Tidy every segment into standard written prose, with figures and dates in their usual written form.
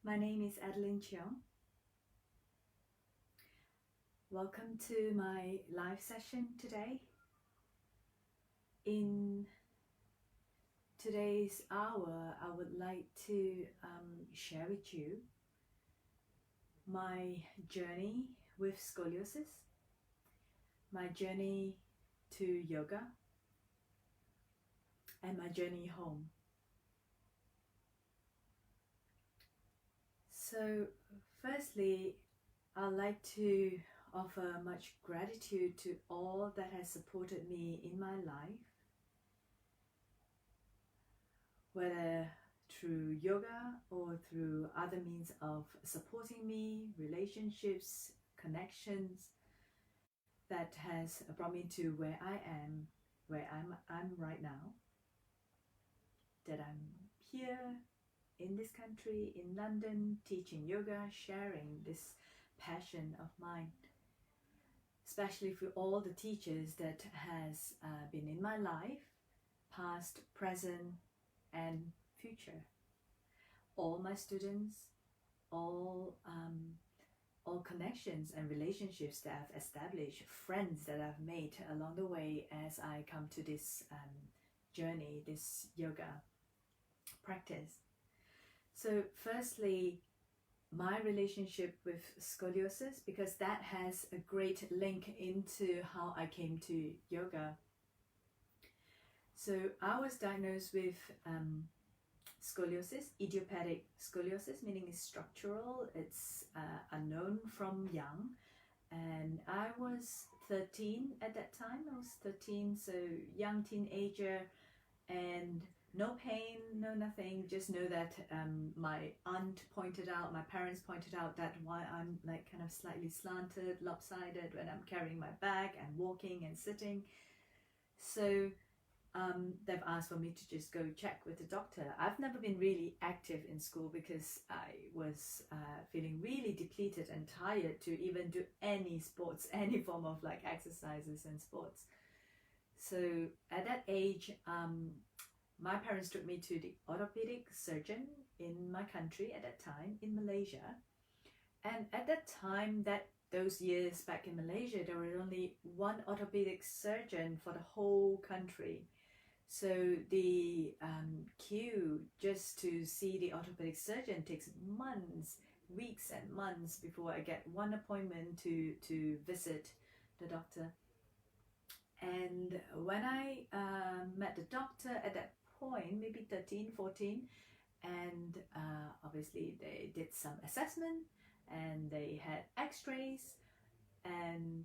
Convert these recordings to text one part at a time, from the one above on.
My name is Adeline Cheong. Welcome to my live session today. In today's hour, I would like to share with you my journey with scoliosis, my journey to yoga, and my journey home. So firstly, I'd like to offer much gratitude to all that has supported me in my life, whether through yoga or through other means of supporting me, relationships, connections that has brought me to where I am, where I'm right now, that I'm here in this country, in London, teaching yoga, sharing this passion of mine, especially for all the teachers that has been in my life, past, present, and future. All my students, all connections and relationships that I've established, friends that I've made along the way as I come to this journey, this yoga practice. So firstly, my relationship with scoliosis, because that has a great link into how I came to yoga. So I was diagnosed with scoliosis, idiopathic scoliosis, meaning it's structural, it's unknown from young. And I was 13 at that time. I was 13, so young teenager, and no pain, no nothing, just know that my aunt pointed out, my parents pointed out that why I'm like kind of slightly slanted, lopsided when I'm carrying my bag and walking and sitting. So they've asked for me to just go check with the doctor. I've never been really active in school because I was feeling really depleted and tired to even do any sports, any form of like exercises and sports. So at that age, my parents took me to the orthopedic surgeon in my country at that time, in Malaysia. And at that time, those years back in Malaysia, there was only one orthopedic surgeon for the whole country. So the queue just to see the orthopedic surgeon takes months, weeks and months before I get one appointment to visit the doctor. And when I met the doctor at that point, maybe 13, 14, and obviously they did some assessment and they had x-rays, and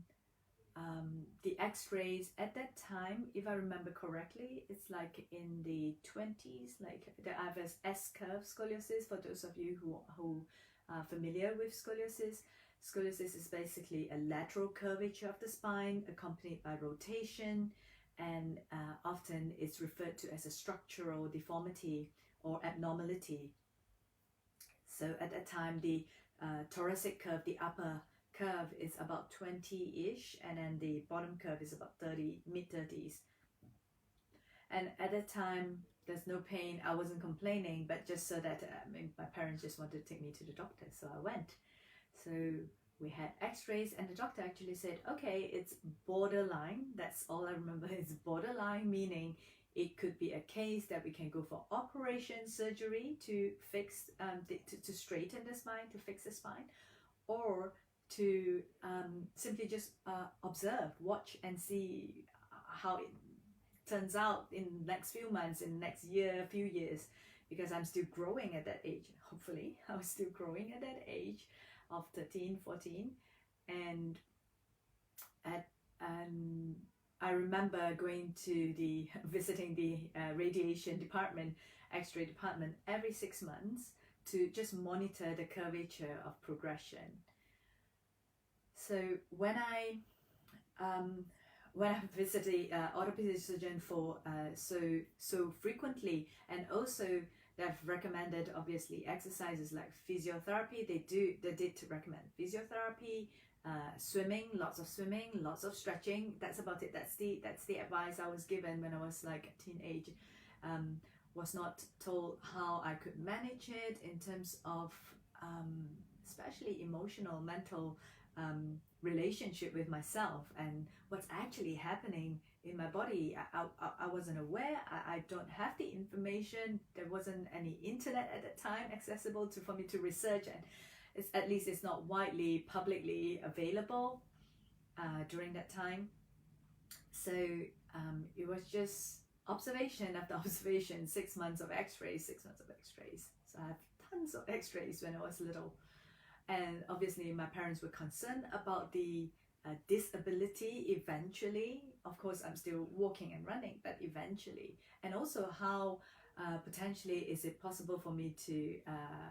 the x-rays at that time, if I remember correctly, it's like in the 20s, like I have S-curve scoliosis. For those of you who are familiar with scoliosis, scoliosis is basically a lateral curvature of the spine accompanied by rotation, and often it's referred to as a structural deformity or abnormality. So at that time, the thoracic curve, the upper curve is about 20-ish, and then the bottom curve is about 30, mid-30s. And at that time, there's no pain. I wasn't complaining, but just so that my parents just wanted to take me to the doctor, so I went. So we had x-rays, and the doctor actually said, okay, it's borderline. That's all I remember. It's borderline, meaning it could be a case that we can go for operation surgery to fix, to straighten the spine, to fix the spine, or to simply just observe, watch and see how it turns out in the next few months, in the next year, few years, because I'm still growing at that age. Hopefully I was still growing at that age of 13, 14. And I remember going to visiting the radiation department, x-ray department, every 6 months to just monitor the curvature of progression. So when I visit the orthopedic surgeon for so frequently, and also they've recommended obviously exercises like physiotherapy. They did recommend physiotherapy, swimming, lots of stretching. That's about it. That's the advice I was given when I was like a teenage. Was not told how I could manage it in terms of especially emotional, mental relationship with myself and what's actually happening in my body. I wasn't aware. I don't have the information. There wasn't any internet at that time accessible for me to research, and at least it's not widely publicly available during that time. So it was just observation after observation, 6 months of x-rays, 6 months of x-rays. So I have tons of x-rays when I was little. And obviously my parents were concerned about the disability eventually. Of course, I'm still walking and running, but eventually. And also how potentially is it possible for me to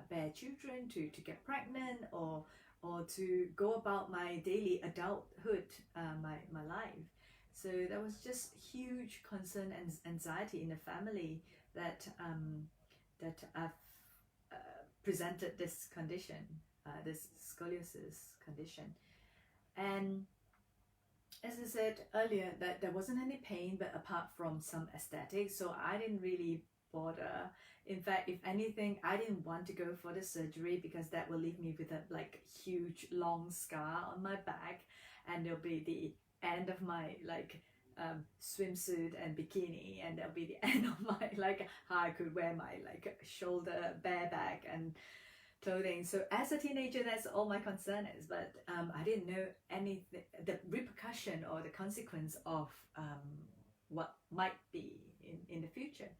bear children, to get pregnant, or to go about my daily adulthood, my life. So there was just huge concern and anxiety in the family that I've presented this condition, this scoliosis condition. And as I said earlier, that there wasn't any pain, but apart from some aesthetics, so I didn't really bother. In fact, if anything, I didn't want to go for the surgery because that will leave me with a like huge long scar on my back, and there'll be the end of my like swimsuit and bikini, and there'll be the end of my like how I could wear my like shoulder bareback and clothing. So as a teenager, that's all my concern is, but I didn't know anything, the repercussion or the consequence of what might be in the future.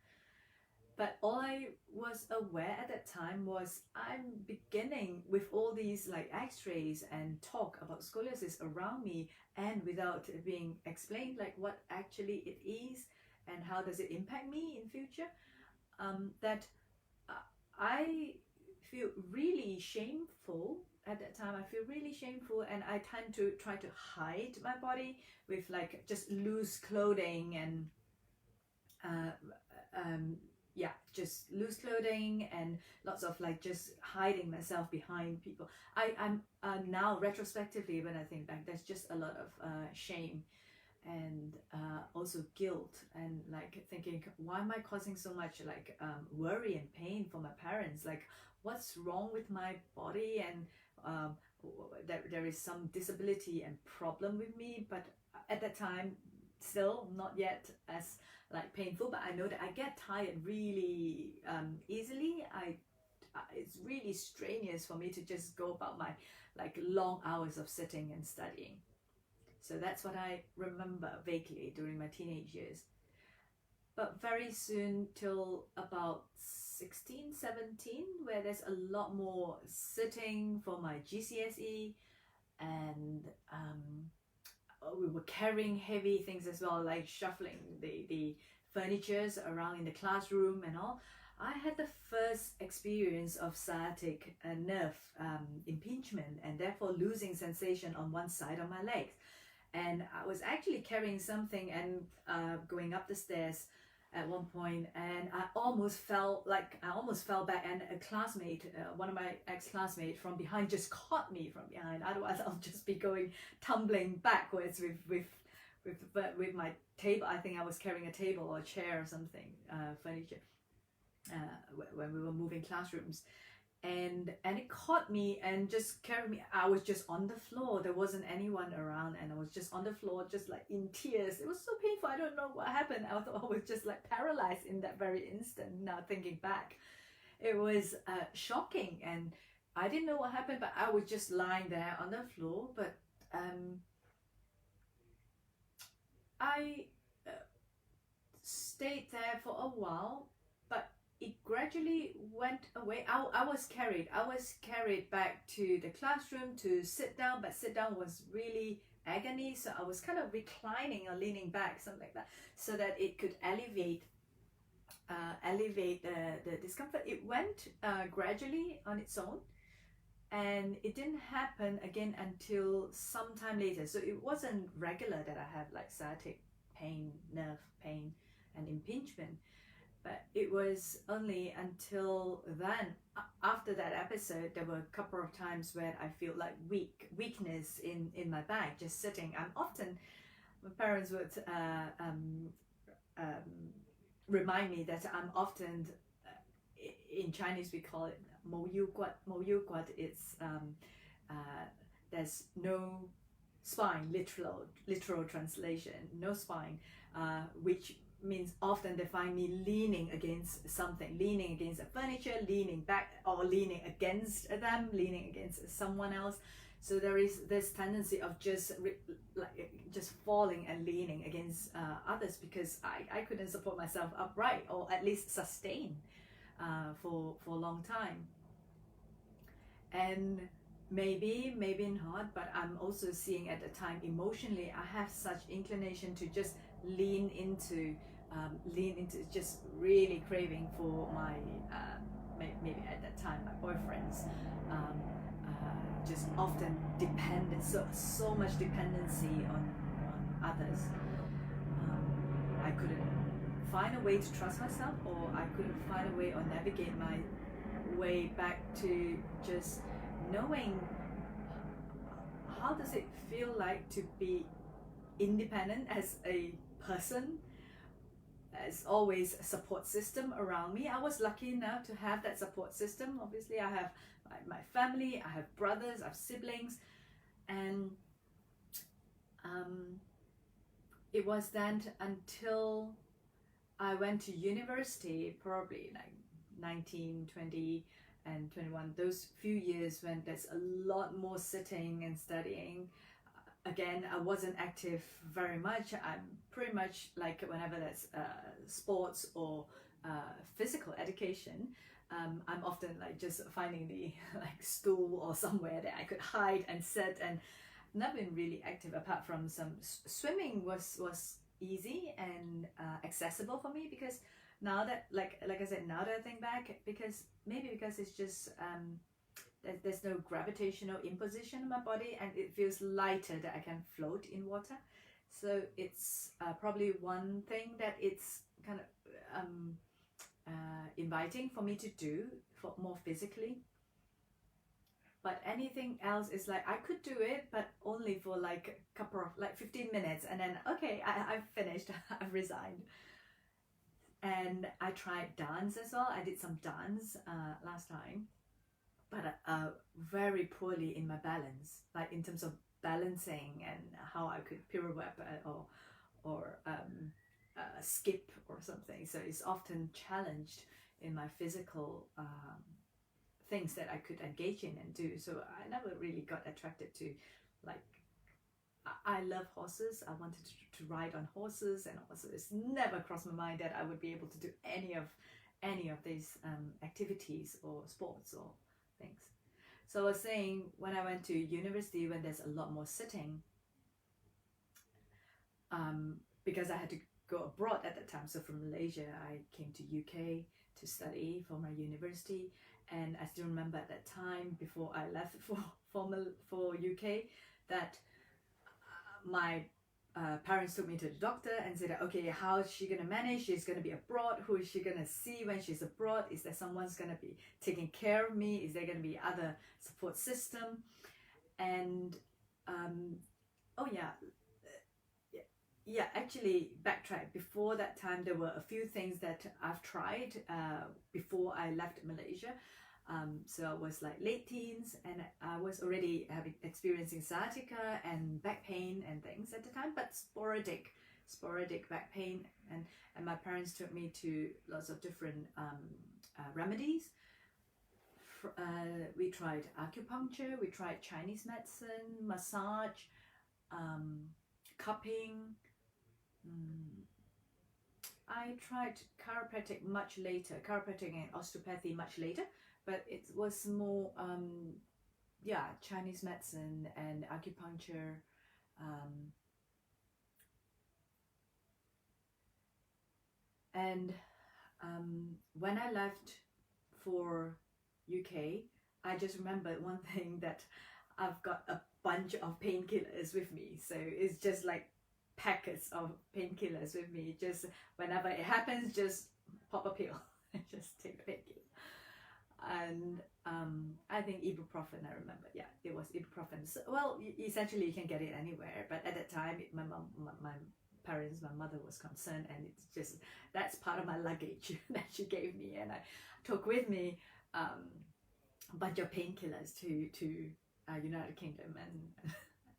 But all I was aware at that time was I'm beginning with all these like x-rays and talk about scoliosis around me, and without it being explained like what actually it is and how does it impact me in future, that I feel really shameful at that time. I feel really shameful, and I tend to try to hide my body with like just loose clothing and yeah, just loose clothing and lots of like just hiding myself behind people. I'm now retrospectively, when I think back, there's just a lot of shame and also guilt, and like thinking, why am I causing so much like worry and pain for my parents? Like, what's wrong with my body? And there is some disability and problem with me, but at that time still not yet as like painful. But I know that I get tired really easily. It's really strenuous for me to just go about my like long hours of sitting and studying. So that's what I remember vaguely during my teenage years. But very soon, till about 16, 17, where there's a lot more sitting for my GCSE, and we were carrying heavy things as well, like shuffling the furnitures around in the classroom and all. I had the first experience of sciatic nerve impingement, and therefore losing sensation on one side of my legs. And I was actually carrying something and going up the stairs at one point, and I almost fell back, and a classmate, one of my ex-classmates from behind, just caught me from behind. Otherwise I'll just be going tumbling backwards with my table. I think I was carrying a table or a chair or something, furniture, when we were moving classrooms. And it caught me and just carried me. I was just on the floor. There wasn't anyone around, and I was just on the floor, just like in tears. It was so painful. I don't know what happened. I thought I was just like paralyzed in that very instant. Now thinking back, it was shocking, and I didn't know what happened, but I was just lying there on the floor. But I stayed there for a while, but it gradually went away. I was carried back to the classroom to sit down, but sit down was really agony. So I was kind of reclining or leaning back, something like that, so that it could alleviate the discomfort. It went gradually on its own, and it didn't happen again until some time later. So it wasn't regular that I had like sciatic pain, nerve pain, and impingement. But it was only until then, after that episode, there were a couple of times where I feel like weakness in my back, just sitting. My parents would remind me that I'm often in Chinese we call it 冇腰骨. 冇腰骨, it's there's no spine, literal translation, no spine, which means often they find me leaning against something, leaning against the furniture, leaning back, or leaning against them, leaning against someone else. So there is this tendency of just falling and leaning against others, because I couldn't support myself upright, or at least sustain for a long time. And maybe not, but I'm also seeing at the time emotionally I have such inclination to just lean into just really craving for my maybe at that time my boyfriends, just often dependent, so much dependency on others. I couldn't find a way to trust myself, or I couldn't find a way or navigate my way back to just knowing how does it feel like to be independent as a person. As always, a support system around me. I was lucky enough to have that support system. Obviously I have my family, I have brothers, I have siblings, and it was then until I went to university, probably like 19, 20 and 21, those few years when there's a lot more sitting and studying. Again, I wasn't active very much. I'm pretty much like whenever there's sports or physical education, I'm often like just finding the like stool or somewhere that I could hide and sit, and not been really active apart from some swimming was easy and accessible for me, because now that like I said, now that I think back, because it's just there's no gravitational imposition on my body, and it feels lighter that I can float in water. So it's probably one thing that it's kind of inviting for me to do for more physically. But anything else is like I could do it, but only for like a couple of like 15 minutes, and then okay, I've finished. I've resigned. And I tried dance as well. I did some dance last time, but very poorly in my balance, like in terms of balancing and how I could pirouette or skip or something. So it's often challenged in my physical things that I could engage in and do. So I never really got attracted to, like, I love horses. I wanted to ride on horses, and also it's never crossed my mind that I would be able to do any of these activities or sports or things. So I was saying, when I went to university, when there's a lot more sitting, because I had to go abroad at that time. So from Malaysia, I came to UK to study for my university, and I still remember at that time before I left for UK that my parents took me to the doctor and said, okay, how is she going to manage? She's going to be abroad. Who is she going to see when she's abroad? Is there someone's going to be taking care of me? Is there going to be other support system? And actually backtrack. Before that time, there were a few things that I've tried before I left Malaysia. So I was like late teens, and I was already experiencing sciatica and back pain and things at the time, but sporadic back pain, and my parents took me to lots of different remedies. We tried acupuncture, we tried Chinese medicine, massage, cupping. I tried chiropractic much later, chiropractic and osteopathy much later, but it was more Chinese medicine and acupuncture. And when I left for UK, I just remembered one thing, that I've got a bunch of painkillers with me. So it's just like packets of painkillers with me. Just whenever it happens, just pop a pill and just take a painkiller. And I think ibuprofen, I remember, it was ibuprofen. So, well, essentially you can get it anywhere, but at that time my parents, my mother was concerned, and it's just, that's part of my luggage that she gave me, and I took with me a bunch of painkillers to United Kingdom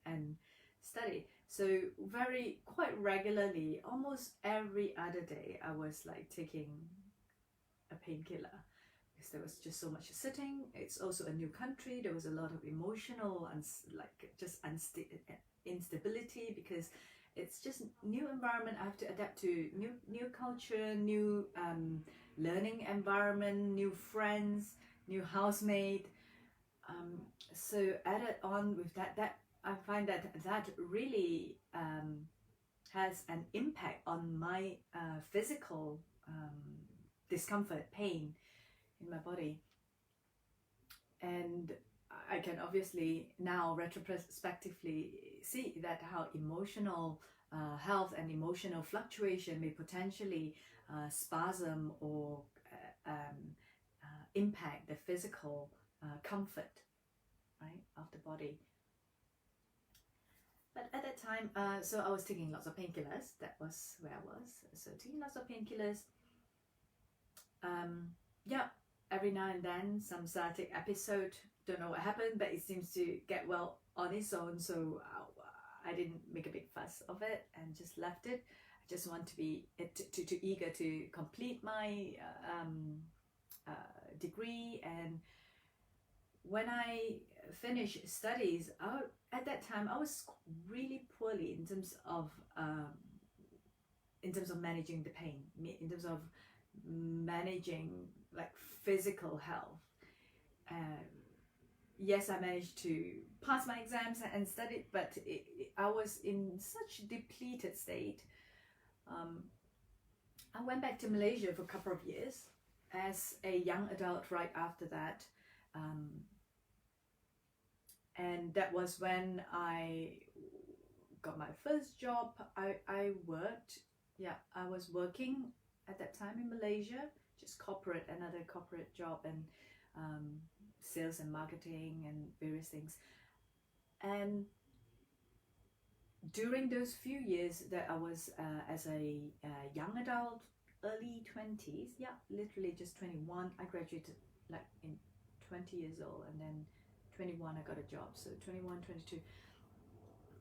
and study. So quite regularly, almost every other day, I was like taking a painkiller, because there was just so much sitting. It's also a new country. There was a lot of emotional instability, because it's just new environment. I have to adapt to new culture, new learning environment, new friends, new housemate. So added on with that I find that really has an impact on my physical discomfort, pain in my body. And I can obviously now retrospectively see that how emotional health and emotional fluctuation may potentially spasm or impact the physical comfort, right, of the body. But at that time, so I was taking lots of painkillers. That was where I was. So taking lots of painkillers. Yeah, every now and then some sciatic episode. Don't know what happened, but it seems to get well on its own. So I didn't make a big fuss of it and just left it. I just want to be too eager to complete my degree. And when I finished studies, at that time I was really poorly in terms of managing the pain, in terms of managing like physical health. Yes, I managed to pass my exams and studied, but I was in such depleted state. I went back to Malaysia for a couple of years as a young adult right after that. And that was when I got my first job. I was working at that time in Malaysia, just another corporate job, and sales and marketing and various things. And during those few years that I was as a young adult, early 20s, literally just 21, I graduated like in 20 years old, and then 21 I got a job, so 21, 22.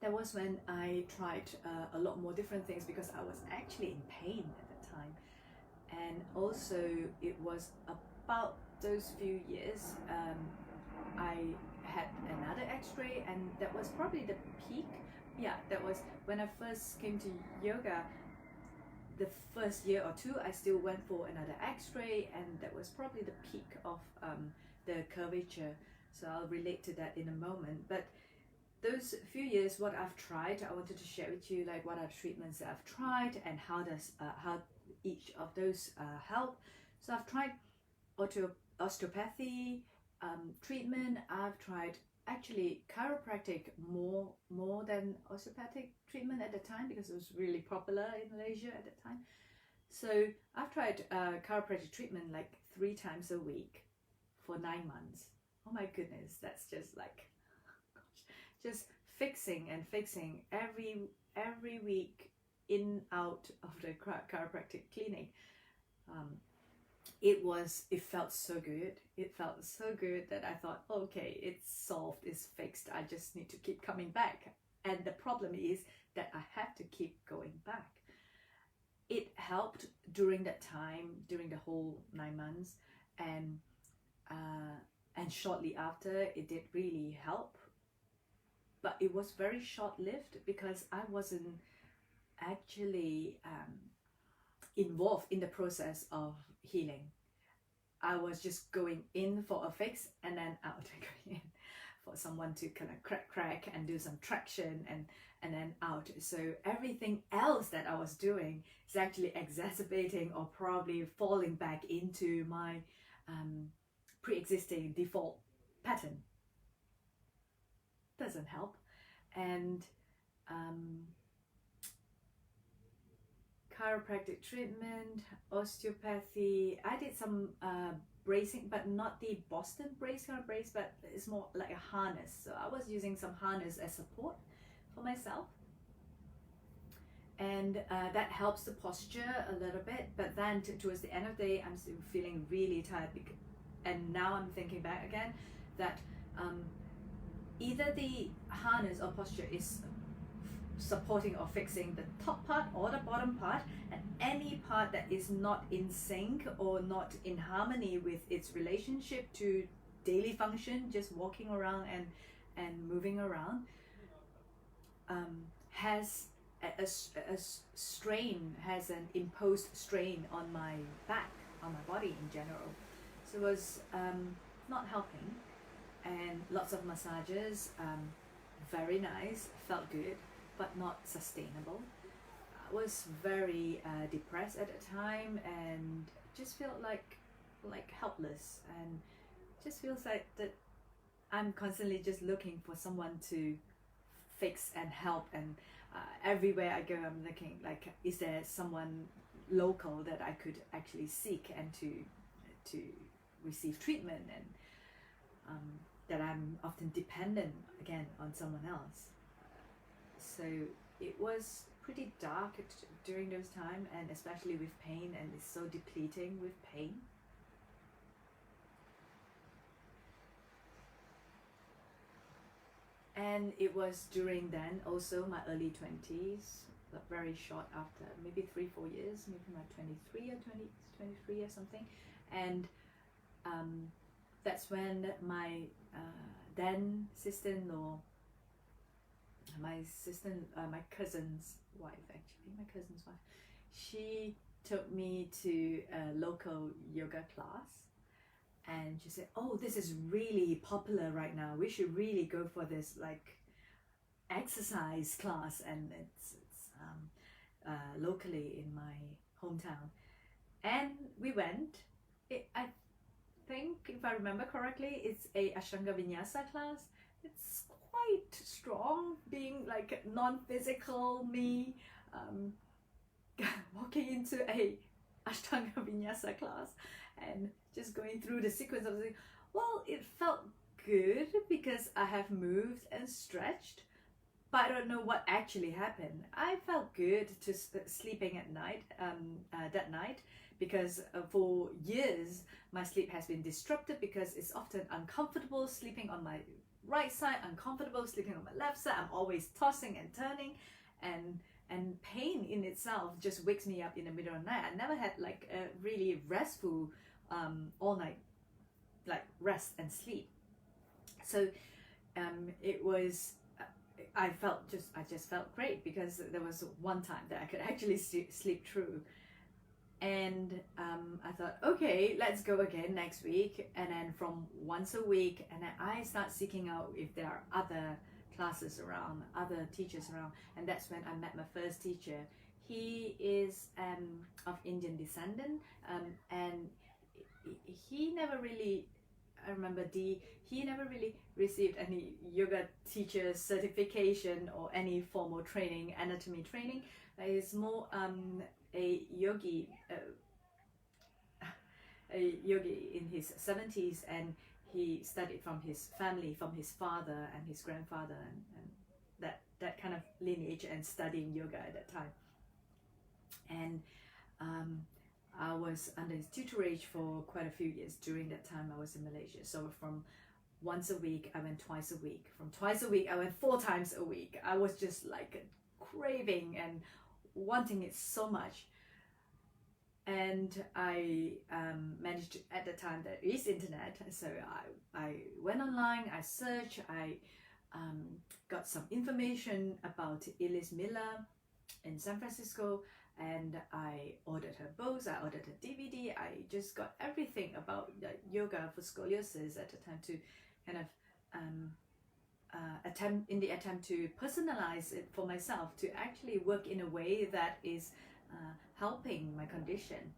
That was when I tried a lot more different things, because I was actually in pain at that time. And also it was about those few years I had another x-ray, and that was probably the peak. That was when I first came to yoga. The first year or two I still went for another x-ray, and that was probably the peak of the curvature. So I'll relate to that in a moment. But those few years, what I've tried, I wanted to share with you, like what are treatments that I've tried and how each of those help. So I've tried osteopathy treatment. I've tried actually chiropractic more than osteopathic treatment at the time, because it was really popular in Malaysia at the time. So I've tried chiropractic treatment like 3 times a week for 9 months. Oh my goodness, that's just like, just fixing every week, in out of the chiropractic clinic. It felt so good. It felt so good that I thought, okay, it's solved, it's fixed. I just need to keep coming back. And the problem is that I have to keep going back. It helped during that time, during the whole 9 months, and shortly after, it did really help. But it was very short-lived, because I wasn't actually involved in the process of healing. I was just going in for a fix and then out, going in for someone to kind of crack and do some traction and then out. So everything else that I was doing is actually exacerbating or probably falling back into my pre-existing default pattern. Doesn't help. And chiropractic treatment, osteopathy. I did some bracing, but not the Boston brace kind of brace, but it's more like a harness. So I was using some harness as support for myself. And and that helps the posture a little bit. But then towards the end of the day, I'm still feeling really tired, and now I'm thinking back again that either the harness or posture is supporting or fixing the top part or the bottom part, and any part that is not in sync or not in harmony with its relationship to daily function, just walking around and moving around, has a strain, has an imposed strain on my back, on my body in general. So it was not helping, and lots of massages, very nice, felt good, but not sustainable. I was very depressed at the time, and just felt like helpless, and just feels like that I'm constantly just looking for someone to fix and help, and everywhere I go I'm looking like, is there someone local that I could actually seek and to receive treatment, and that I'm often dependent again on someone else. So it was pretty dark during those times, and especially with pain, and it's so depleting with pain. And it was during then also my early 20s, very short after, maybe 3-4 years, maybe my 23 or something. And that's when my then sister-in-law, my cousin's wife, she took me to a local yoga class, and she said, oh, this is really popular right now, we should really go for this like exercise class, and it's locally in my hometown. And we went. I think, if I remember correctly, it's a Ashtanga Vinyasa class. It's quite strong, being like non-physical me, walking into a Ashtanga Vinyasa class and just going through the sequence of the, well, it felt good because I have moved and stretched, but I don't know what actually happened. I felt good to sleeping at night, that night, because for years my sleep has been disrupted because it's often uncomfortable sleeping on my right side, uncomfortable sleeping on my left side. I'm always tossing and turning, and pain in itself just wakes me up in the middle of the night. I never had like a really restful all night like rest and sleep. So it was I just felt great because there was one time that I could actually sleep through. And I thought, okay, let's go again next week. And then from once a week, and then I start seeking out if there are other classes around, other teachers around. And that's when I met my first teacher. He is of Indian descent, and he never really, I remember he never really received any yoga teacher certification or any formal training, anatomy training. He's more a yogi in his 70s, and he studied from his family, from his father and his grandfather, and that kind of lineage, and studying yoga at that time. And I was under his tutorage for quite a few years. During that time I was in Malaysia, so from once a week I went twice a week, from twice a week I went 4 times a week. I was just like craving and wanting it so much. And I managed, at the time there is internet, so I went online, I searched, I got some information about Elise Miller in San Francisco, and I ordered her books, I ordered her DVD, I just got everything about yoga for scoliosis at the time, to kind of attempt to personalize it for myself, to actually work in a way that is helping my condition.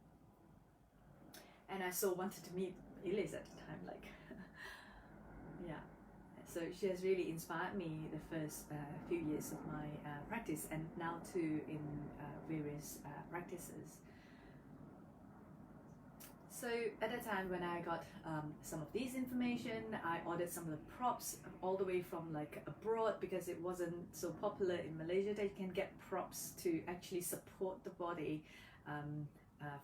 And I so wanted to meet Elise at the time, like yeah. So she has really inspired me the first few years of my practice, and now too in various practices. So at the time when I got some of these information, I ordered some of the props all the way from like abroad, because it wasn't so popular in Malaysia that you can get props to actually support the body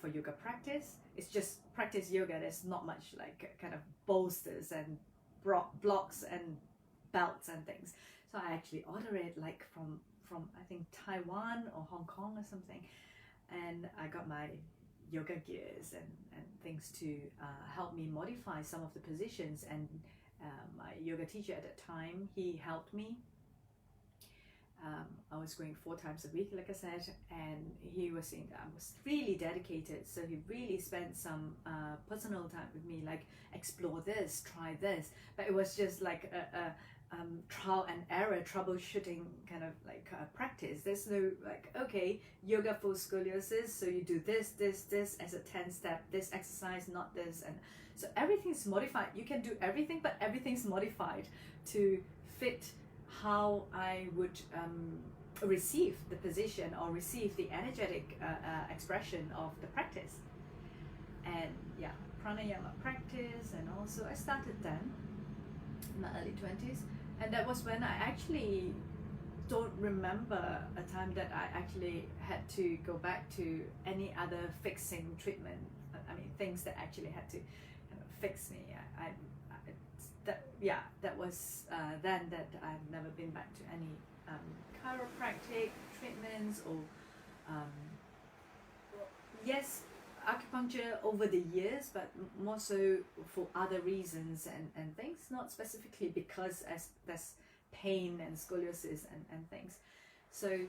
for yoga practice. It's just practice yoga. There's not much like kind of bolsters and blocks and belts and things. So I actually ordered it like from I think Taiwan or Hong Kong or something, and I got my yoga gears and things to help me modify some of the positions, and my yoga teacher at that time, he helped me. I was going 4 times a week, like I said, and he was saying that I was really dedicated, so he really spent some personal time with me, like explore this, try this, but it was just like a trial and error, troubleshooting kind of like practice. There's no like, okay, yoga for scoliosis, so you do this as a 10-step, this exercise, not this, and so everything's modified. You can do everything, but everything's modified to fit how I would receive the position or receive the energetic expression of the practice. And yeah, pranayama practice, and also I started then in my early 20s, and that was when I actually don't remember a time that I actually had to go back to any other fixing treatment. I mean, things that actually had to kind of fix me. That was then that I've never been back to any chiropractic treatments or yes, acupuncture over the years, but more so for other reasons and things, not specifically because there's pain and scoliosis and things. So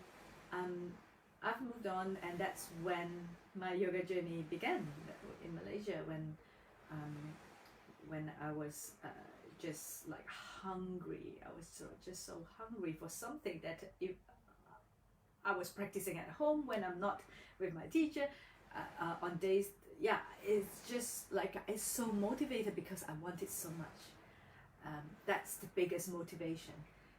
I've moved on, and that's when my yoga journey began in Malaysia, when I was just like hungry. I was just so hungry for something that if I was practicing at home when I'm not with my teacher, on days, yeah, it's just like it's so motivated because I want it so much. That's the biggest motivation.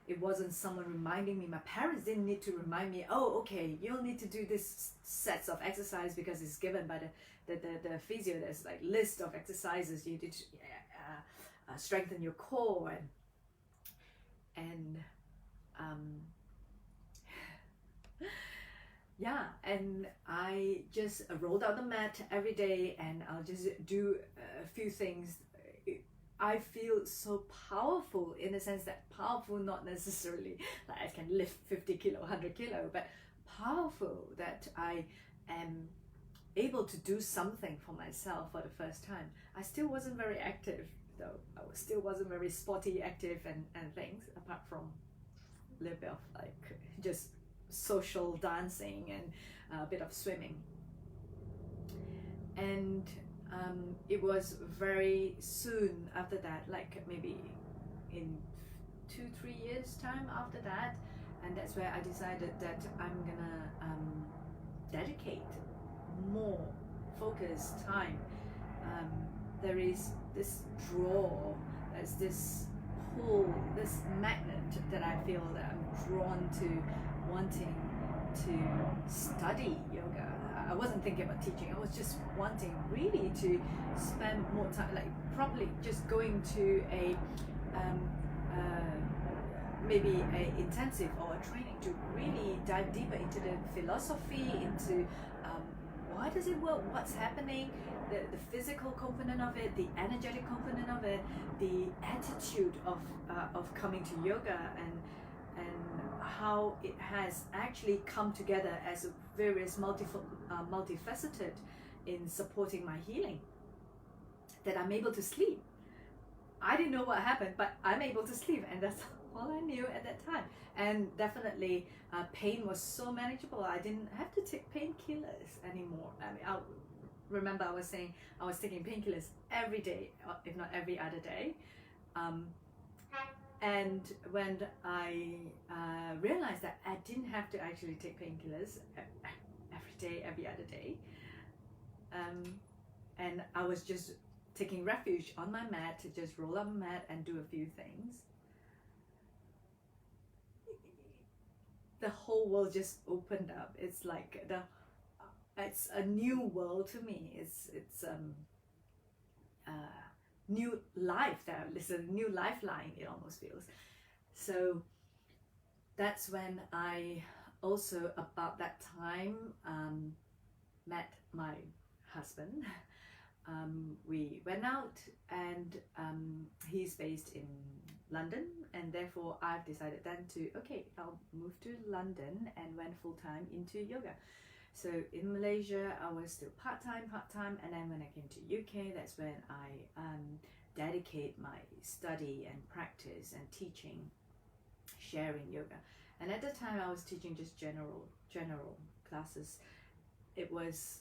It wasn't someone reminding me. My parents didn't need to remind me, oh, okay, you'll need to do this sets of exercise because it's given by the physio. There's like list of exercises you need to strengthen your core and yeah, and I just rolled out the mat every day, and I'll just do a few things. I feel so powerful, in the sense that powerful not necessarily like I can lift 50 kilo, 100 kilo, but powerful that I am able to do something for myself for the first time. I still wasn't very active though. I still wasn't very sporty, active and things, apart from a little bit of like just social dancing and a bit of swimming. And it was very soon after that, like maybe in 2-3 years time after that, and that's where I decided that I'm gonna dedicate more focused time. There is this draw, there's this pull, this magnet that I feel that I'm drawn to, wanting to study yoga. I wasn't thinking about teaching. I was just wanting really to spend more time, like probably just going to a maybe a intensive or a training to really dive deeper into the philosophy, into why does it work, what's happening, the physical component of it, the energetic component of it, the attitude of coming to yoga, and how it has actually come together as a various multifaceted in supporting my healing. That I'm able to sleep. I didn't know what happened, but I'm able to sleep, and that's all I knew at that time. And definitely pain was so manageable. I didn't have to take painkillers anymore. I mean, I remember I was saying I was taking painkillers every day, if not every other day. And when I realized that I didn't have to actually take painkillers every day, every other day, and I was just taking refuge on my mat to just roll up my mat and do a few things, the whole world just opened up. It's like it's a new world to me. It's new life that it's a new lifeline, it almost feels. So that's when I also, about that time, met my husband. We went out, and he's based in London, and therefore I've decided then to, okay, I'll move to London, and went full-time into yoga. So in Malaysia I was still part-time, and then when I came to UK, that's when I dedicate my study and practice and teaching, sharing yoga. And at the time I was teaching just general classes. It was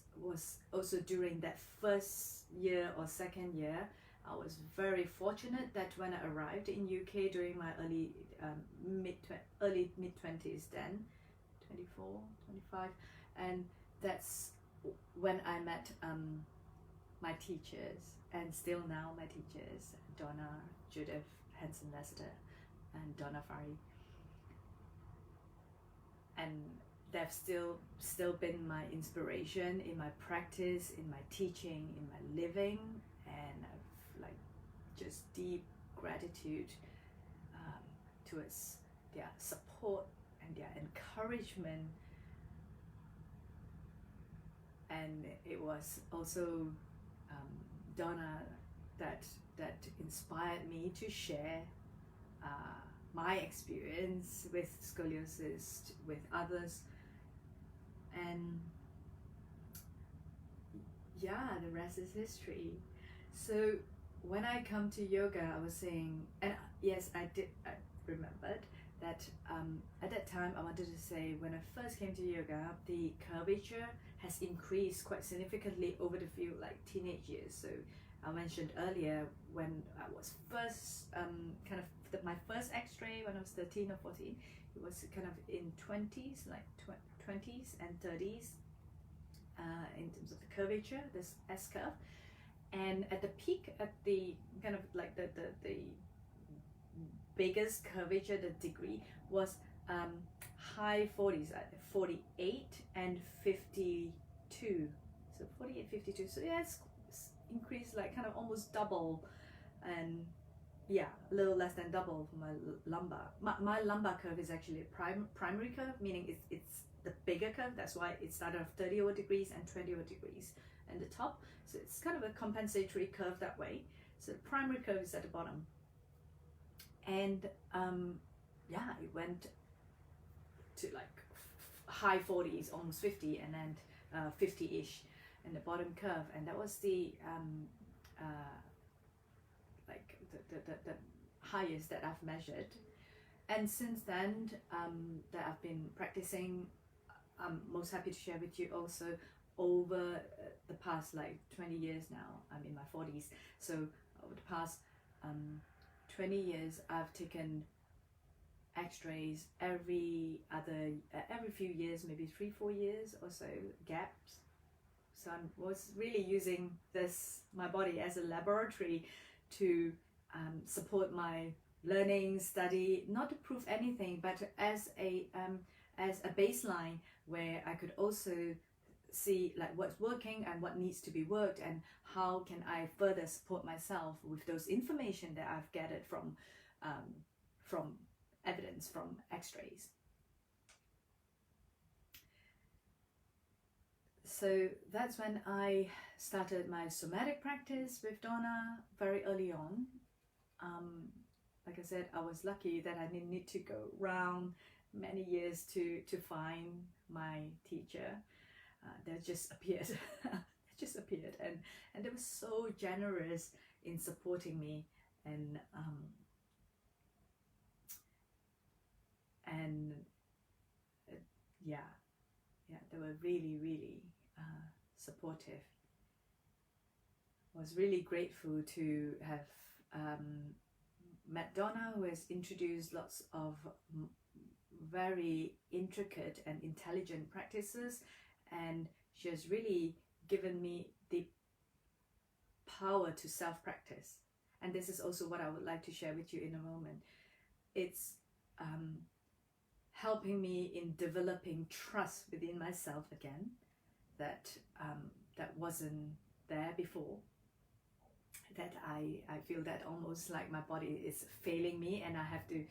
also during that first year or second year, I was very fortunate that when I arrived in UK during my early mid-20s, then 24, 25, and that's when I met my teachers, and still now my teachers, Donna, Judith, Hanson-Lester, and Donna Fari. And they've still been my inspiration in my practice, in my teaching, in my living, and I've like just deep gratitude towards their support and their encouragement. And it was also Donna that inspired me to share my experience with scoliosis with others. And yeah, the rest is history. So when I come to yoga, I was saying, and yes, I remembered that at that time I wanted to say, when I first came to yoga, the curvature has increased quite significantly over the few like teenage years. So I mentioned earlier, when I was first my first x-ray when I was 13 or 14, it was kind of in 20s, like 20s and 30s in terms of the curvature, this S-curve. And at the peak, at the kind of like the biggest curvature, the degree was high 40s, 48 and 52. So 48, 52. So yeah, it's increased like kind of almost double, and yeah, a little less than double for my lumbar. My lumbar curve is actually a primary curve, meaning it's the bigger curve. That's why it started off 30 over degrees and 20 over degrees in the top. So it's kind of a compensatory curve that way. So the primary curve is at the bottom. And yeah, it went to like high 40s, almost 50, and then 50-ish in the bottom curve. And that was the like the highest that I've measured. And since then that I've been practicing, I'm most happy to share with you also, over the past like 20 years now, I'm in my 40s, so over the past 20 years I've taken x-rays every few years, maybe 3-4 years or so gaps. So I was really using my body as a laboratory to support my learning, study, not to prove anything, but as a baseline where I could also see like what's working and what needs to be worked, and how can I further support myself with those information that I've gathered from evidence from x-rays. So that's when I started my somatic practice with Donna very early on. Like I said, I was lucky that I didn't need to go around many years to find my teacher. They just appeared. They just appeared, and they were so generous in supporting me, and yeah, they were really supportive. I was really grateful to have met Donna, who has introduced lots of very intricate and intelligent practices, and she has really given me the power to self-practice. And this is also what I would like to share with you in a moment. It's helping me in developing trust within myself again, that wasn't there before. that I feel that almost like my body is failing me, and I have to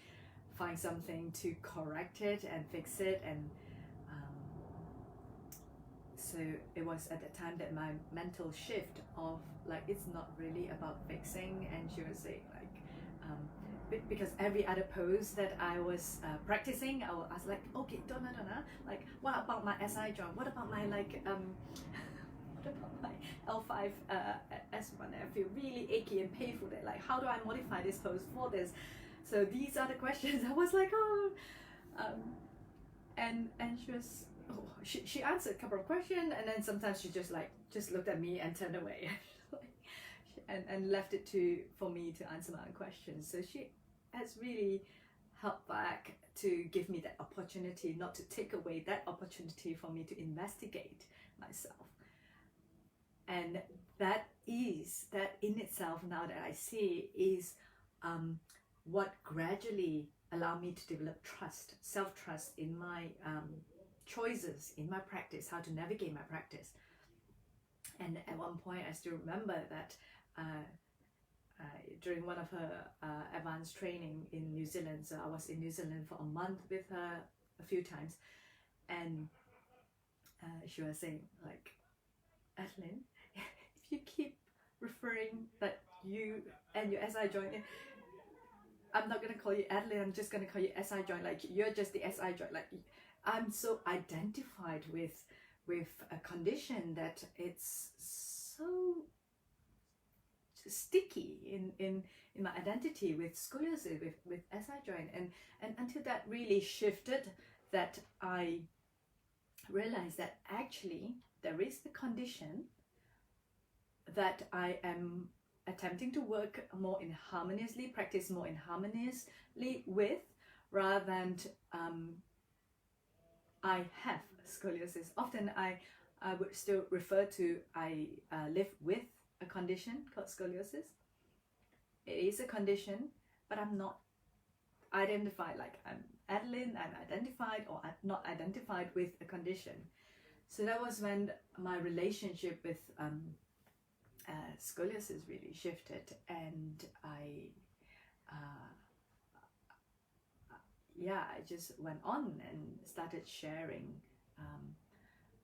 find something to correct it and fix it. And so it was at the time that my mental shift of like, it's not really about fixing. And she was saying like, because every other pose that I was practicing, I was like, okay, don't, like, what about my SI joint? What about my like, what about my L5 S1? I feel really achy and painful there. Like, how do I modify this pose for this? So these are the questions. I was like, oh, and she was, she answered a couple of questions, and then sometimes she just looked at me and turned away, and left it for me to answer my own questions. So she has really helped back to give me that opportunity, not to take away that opportunity for me to investigate myself. And that in itself, now that I see, is what gradually allowed me to develop trust, self-trust in my choices, in my practice, how to navigate my practice. And at one point, I still remember that during one of her advanced training in New Zealand, so I was in New Zealand for a month with her a few times, and she was saying like, Adeline, if you keep referring that you and your SI joint, I'm not going to call you Adeline, I'm just going to call you SI joint, like you're just the SI joint. Like, I'm so identified with a condition that it's so sticky in my identity with scoliosis, with SI joint. And until that really shifted, that I realized that actually there is the condition that I am attempting to work more in harmoniously, practice more in harmoniously with, rather than I have scoliosis. Often I would still refer to I live with a condition called scoliosis. It is a condition, but I'm not identified like I'm Adeline, I'm identified or I'm not identified with a condition. So that was when my relationship with scoliosis really shifted, and I just went on and started sharing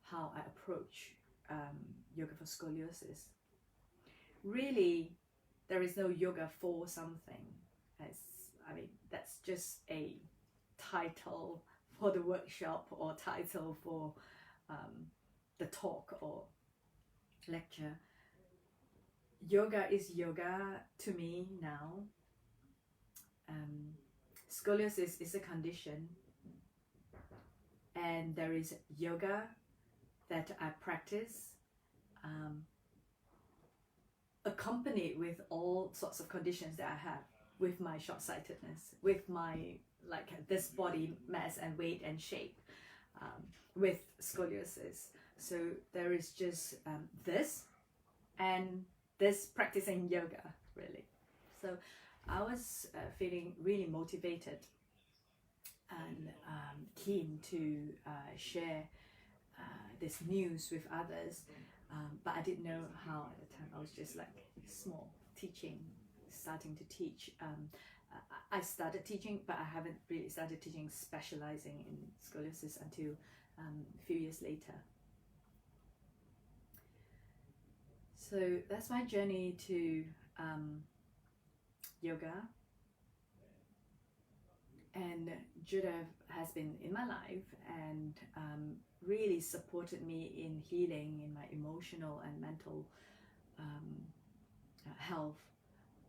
how I approach yoga for scoliosis. Really, there is no yoga for something. That's just a title for the workshop, or title for the talk or lecture. Yoga is yoga to me now. Scoliosis is a condition, and there is yoga that I practice accompanied with all sorts of conditions that I have, with my short-sightedness, with my this body mass and weight and shape, with scoliosis. So there is just this and this practicing yoga, really. So I was feeling really motivated and keen to share this news with others, but I didn't know how at the time. I was just like small, starting to teach. I started teaching, but I haven't really started teaching, specializing in scoliosis until a few years later. So that's my journey to yoga. And Judah has been in my life and really supported me in healing in my emotional and mental health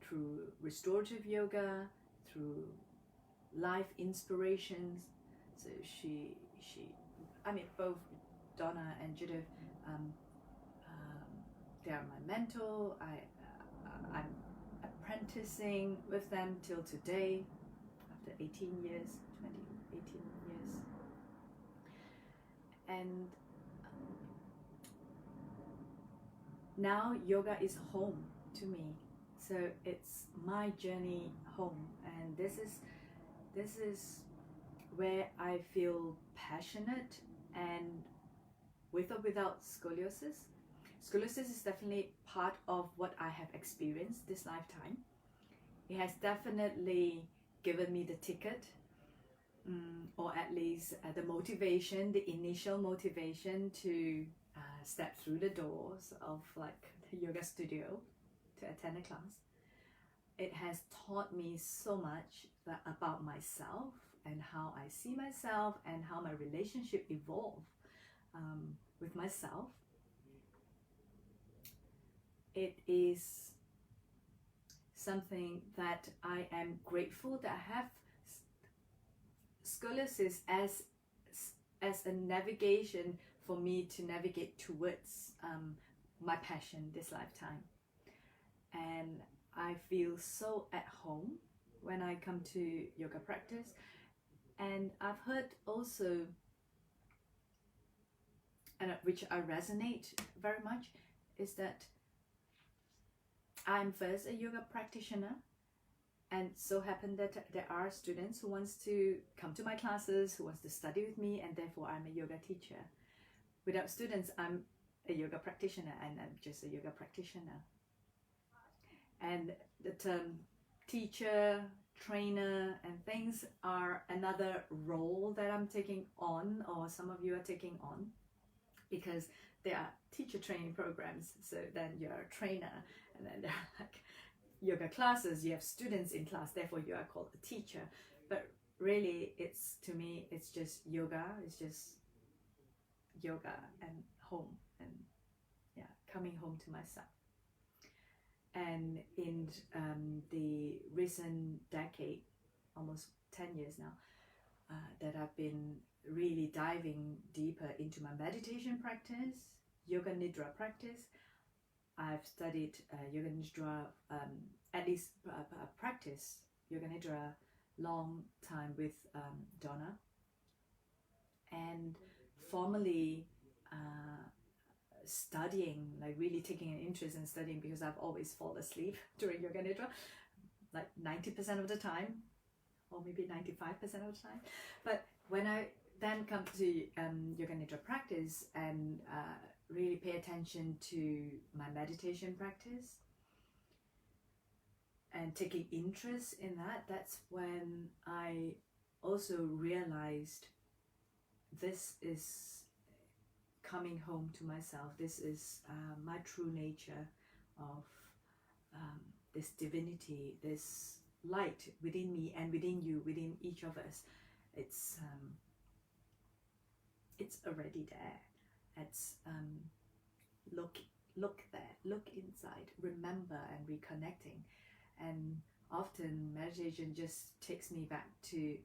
through restorative yoga, through life inspirations. So both Donna and Judith, they are my mentor. I'm apprenticing with them till today, after 18 years. And now yoga is home to me. So it's my journey home, and this is where I feel passionate, and with or without scoliosis. Scoliosis is definitely part of what I have experienced this lifetime. It has definitely given me the ticket, or at least the motivation, the initial motivation to step through the doors of like the yoga studio to attend a class. It has taught me so much about myself and how I see myself and how my relationship evolve with myself. It is something that I am grateful that I have scoliosis as a navigation for me to navigate towards my passion this lifetime. And I feel so at home when I come to yoga practice. And I've heard also, and which I resonate very much, is that I'm first a yoga practitioner, and so happened that there are students who wants to come to my classes, who wants to study with me, and therefore I'm a yoga teacher. Without students, I'm a yoga practitioner, and I'm just a yoga practitioner. And the term teacher, trainer, and things are another role that I'm taking on, or some of you are taking on, because there are teacher training programs. So then you're a trainer, and then there are like yoga classes, you have students in class, therefore you are called a teacher. But really, it's, to me, it's just yoga. It's just yoga and home, and yeah, coming home to myself. And in the recent decade, almost 10 years now, that I've been really diving deeper into my meditation practice, yoga nidra practice. I've studied yoga nidra, at least practice yoga nidra long time with Donna, and formally studying, like really taking an interest in studying, because I've always fallen asleep during yoga nidra, like 90% of the time, or maybe 95% of the time. But when I then come to yoga nidra practice and really pay attention to my meditation practice and taking interest in that, that's when I also realized this is coming home to myself. This is my true nature of this divinity, this light within me and within you, within each of us. It's already there. It's look there, look inside, remember, and reconnecting. And often meditation just takes me back to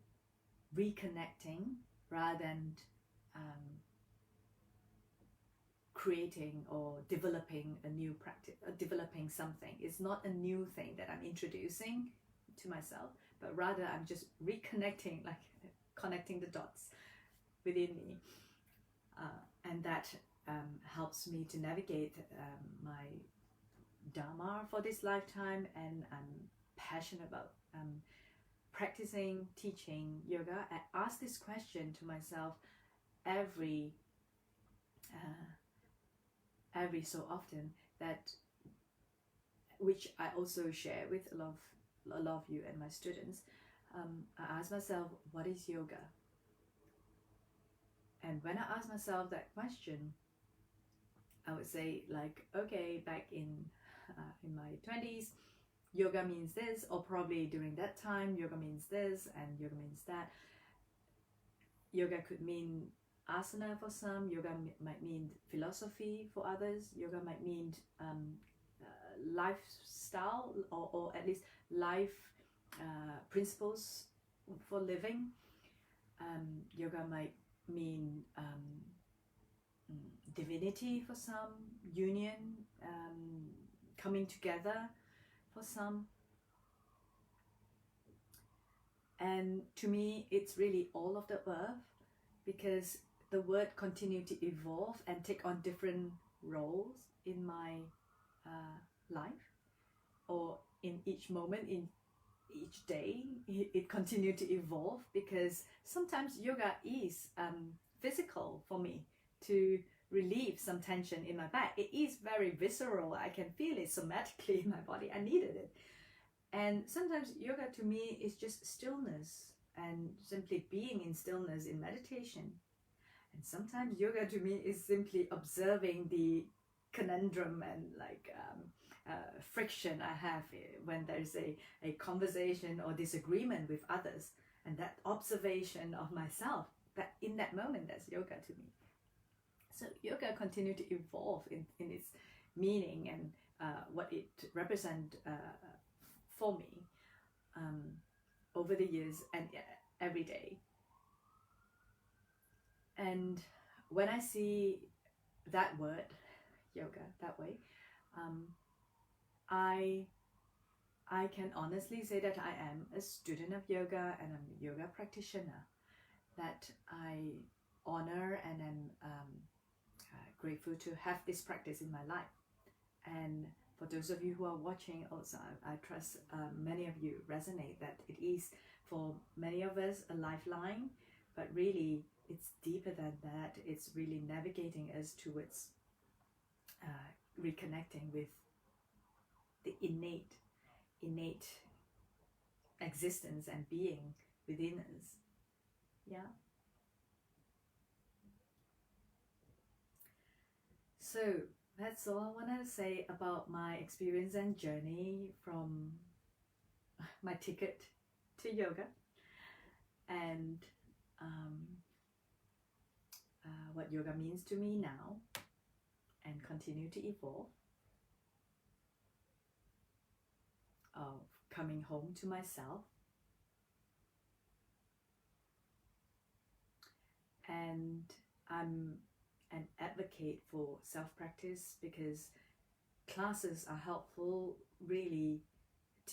reconnecting rather than creating or developing a new practice, developing something. It's not a new thing that I'm introducing to myself, but rather I'm just reconnecting, like connecting the dots within me, and that helps me to navigate my dharma for this lifetime. And I'm passionate about practicing, teaching yoga. I ask this question to myself every so often, that which I also share with a lot of you and my students. I ask myself, what is yoga? And when I ask myself that question, I would say, like, okay, back in my 20s, yoga means this, or probably during that time, yoga means this and yoga means that. Yoga could mean asana for some, yoga might mean philosophy for others, yoga might mean lifestyle, or at least life principles for living. Yoga might mean divinity for some, union, coming together for some. And to me, it's really all of the above, because the word continue to evolve and take on different roles in my life, or in each moment, in each day, it continued to evolve, because sometimes yoga is physical for me, to relieve some tension in my back. It is very visceral. I can feel it somatically in my body. I needed it. And sometimes yoga to me is just stillness and simply being in stillness in meditation. And sometimes yoga to me is simply observing the conundrum and friction I have when there's a conversation or disagreement with others. And that observation of myself, that in that moment, that's yoga to me. So yoga continued to evolve in its meaning and what it represents for me over the years and every day. And when I see that word, yoga, that way, I can honestly say that I am a student of yoga and I'm a yoga practitioner, that I honor and am grateful to have this practice in my life. And for those of you who are watching also, I trust many of you resonate that it is for many of us a lifeline, but really it's deeper than that. It's really navigating us towards reconnecting with the innate existence and being within us. Yeah. So that's all I want to say about my experience and journey from my ticket to yoga, and what yoga means to me now and continue to evolve, of coming home to myself. And I'm an advocate for self-practice because classes are helpful really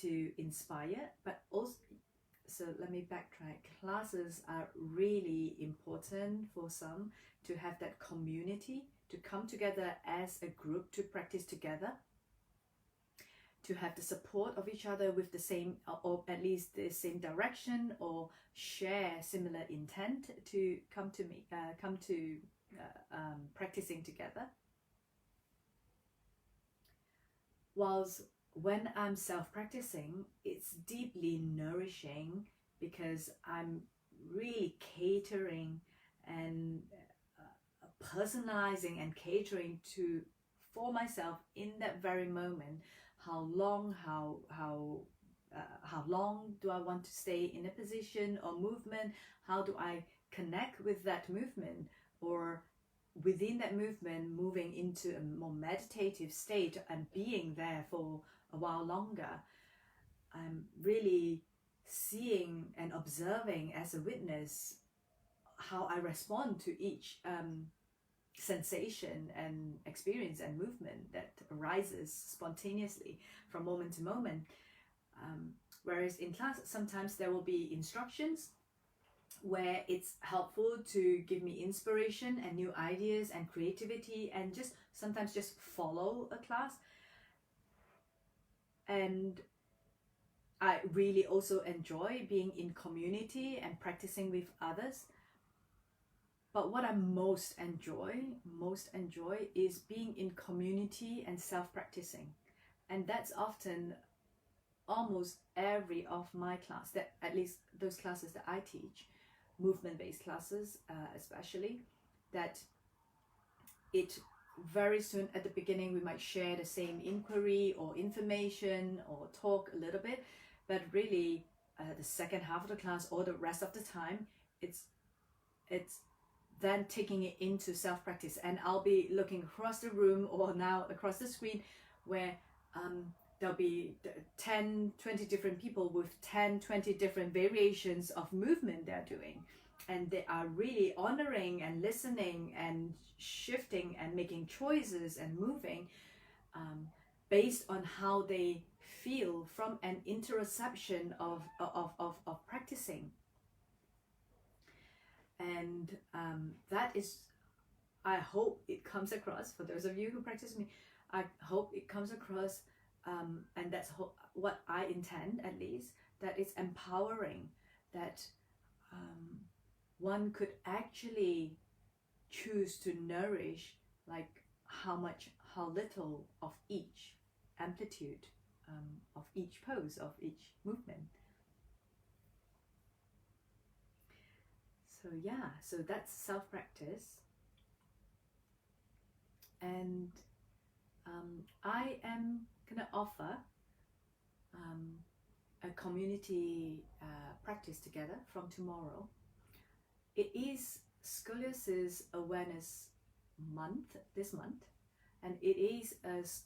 to inspire, but also, so let me backtrack, classes are really important for some to have that community, to come together as a group to practice together, to have the support of each other with the same, or at least the same direction, or share similar intent to come to practicing together. Whilst when I'm self-practicing, it's deeply nourishing because I'm really catering and personalizing and catering to for myself in that very moment. How long do I want to stay in a position or movement? How do I connect with that movement, or within that movement moving into a more meditative state and being there for a while longer? I'm really seeing and observing as a witness how I respond to each sensation and experience and movement that arises spontaneously from moment to moment. Whereas in class, sometimes there will be instructions where it's helpful to give me inspiration and new ideas and creativity, and just sometimes just follow a class. And I really also enjoy being in community and practicing with others. But what I most enjoy is being in community and self-practicing. And that's often almost every of my class, that at least those classes that I teach, movement-based classes especially, that it very soon at the beginning we might share the same inquiry or information or talk a little bit, but really the second half of the class or the rest of the time, it's then taking it into self-practice. And I'll be looking across the room or now across the screen where there'll be 10, 20 different people with 10, 20 different variations of movement they're doing. And they are really honoring and listening and shifting and making choices and moving based on how they feel from an interoception of practicing. And that is, I hope it comes across, for those of you who practice me, I hope it comes across, and that's what I intend at least, that it's empowering, that one could actually choose to nourish like how little of each amplitude of each pose, of each movement. So yeah, so that's self-practice. And I am gonna offer a community practice together from tomorrow. It is Scoliosis Awareness month, this month, and it is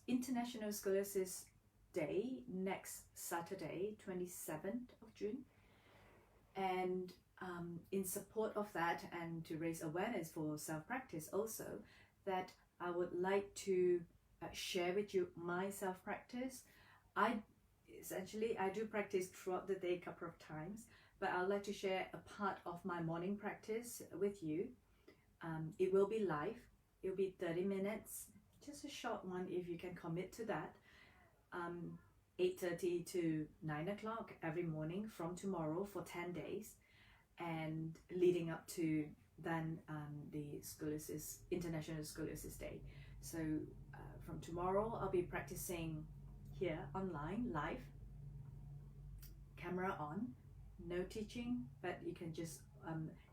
International Scoliosis Day next Saturday, 27th of June. And in support of that, and to raise awareness for self-practice also, that I would like to share with you my self-practice. I do practice throughout the day a couple of times, but I'd like to share a part of my morning practice with you. It will be live. It'll be 30 minutes, just a short one if you can commit to that. 8:30 to 9 o'clock every morning from tomorrow for 10 days, and leading up to then the International Scoliosis Day. So from tomorrow I'll be practicing here online, live, camera on, no teaching, but you can just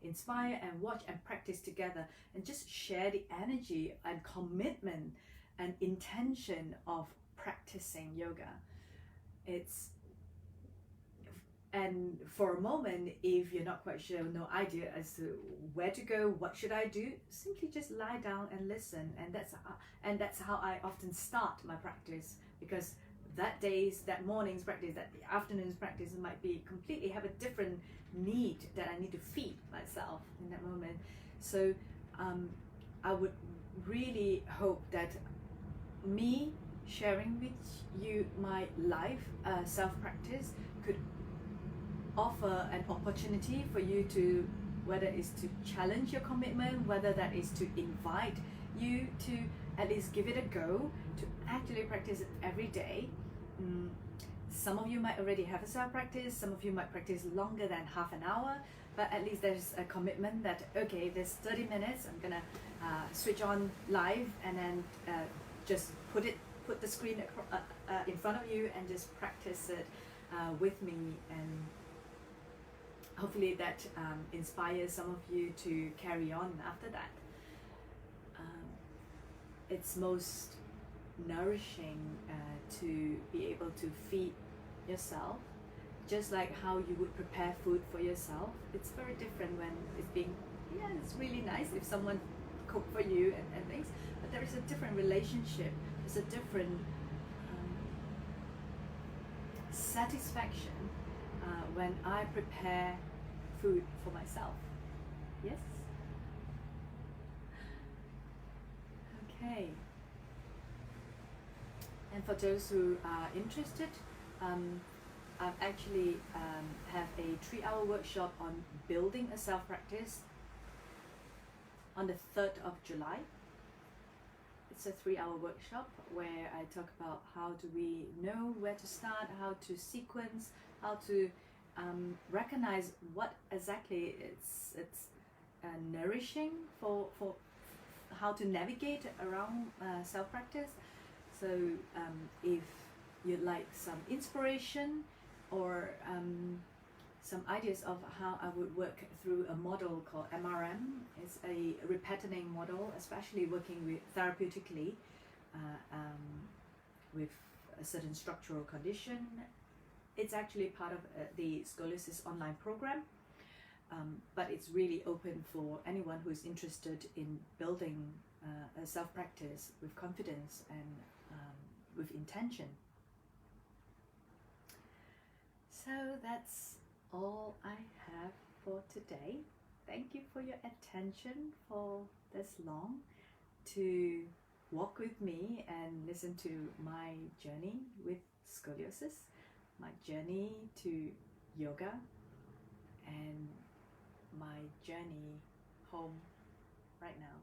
inspire and watch and practice together, and just share the energy and commitment and intention of practicing yoga. And for a moment, if you're not quite sure, no idea as to where to go, what should I do, simply just lie down and listen. And that's how I often start my practice, because that morning's practice, that afternoon's practice might be completely have a different need that I need to feed myself in that moment. So I would really hope that me sharing with you my life self-practice could offer an opportunity for you to, whether it's to challenge your commitment, whether that is to invite you to at least give it a go, to actually practice it every day. Some of you might already have a self-practice, some of you might practice longer than half an hour, but at least there's a commitment that, okay, there's 30 minutes, I'm gonna switch on live, and then just put the screen in front of you and just practice it with me. And hopefully that inspires some of you to carry on after that. It's most nourishing to be able to feed yourself, just like how you would prepare food for yourself. It's very different when it's being, it's really nice if someone cook for you and things, but there is a different relationship, there's a different satisfaction when I prepare food for myself. Yes? Okay. And for those who are interested, I've actually have a 3-hour workshop on building a self-practice on the 3rd of July. It's a 3-hour workshop where I talk about how do we know where to start, how to sequence, how to recognize what exactly it's nourishing for how to navigate around self-practice. So if you'd like some inspiration or some ideas of how I would work through a model called MRM, it's a repetining model, especially working with therapeutically with a certain structural condition. It's actually part of the Scoliosis online program, but it's really open for anyone who is interested in building a self-practice with confidence and with intention. So that's all I have for today. Thank you for your attention for this long, to walk with me and listen to my journey with scoliosis, my journey to yoga, and my journey home right now.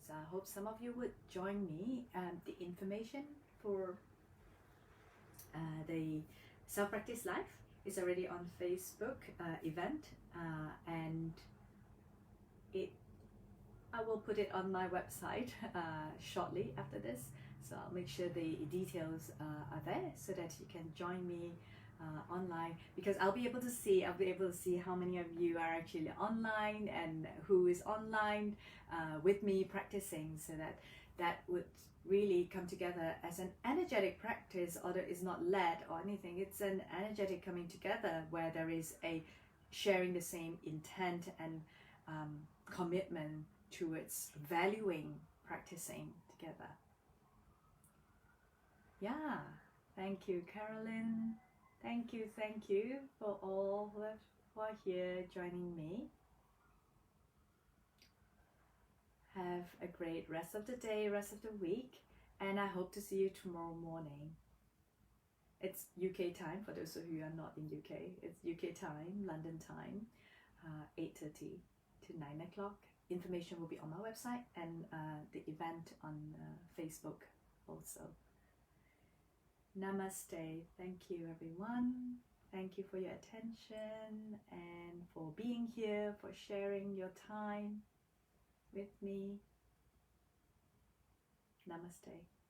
So I hope some of you would join me. The information for the Self-Practice Live is already on Facebook event, and it I will put it on my website shortly after this. So I'll make sure the details are there so that you can join me online, because I'll be able to see how many of you are actually online and who is online with me practicing, so that would really come together as an energetic practice, although it's not led or anything. It's an energetic coming together where there is a sharing the same intent and commitment towards valuing practicing together. Yeah, thank you, Carolyn. Thank you for all who are here joining me. Have a great rest of the day, rest of the week, and I hope to see you tomorrow morning. It's UK time for those of you who are not in UK. It's UK time, London time, 8:30 to 9 o'clock. Information will be on my website and the event on Facebook also. Namaste. Thank you, everyone. Thank you for your attention and for being here, for sharing your time with me. Namaste.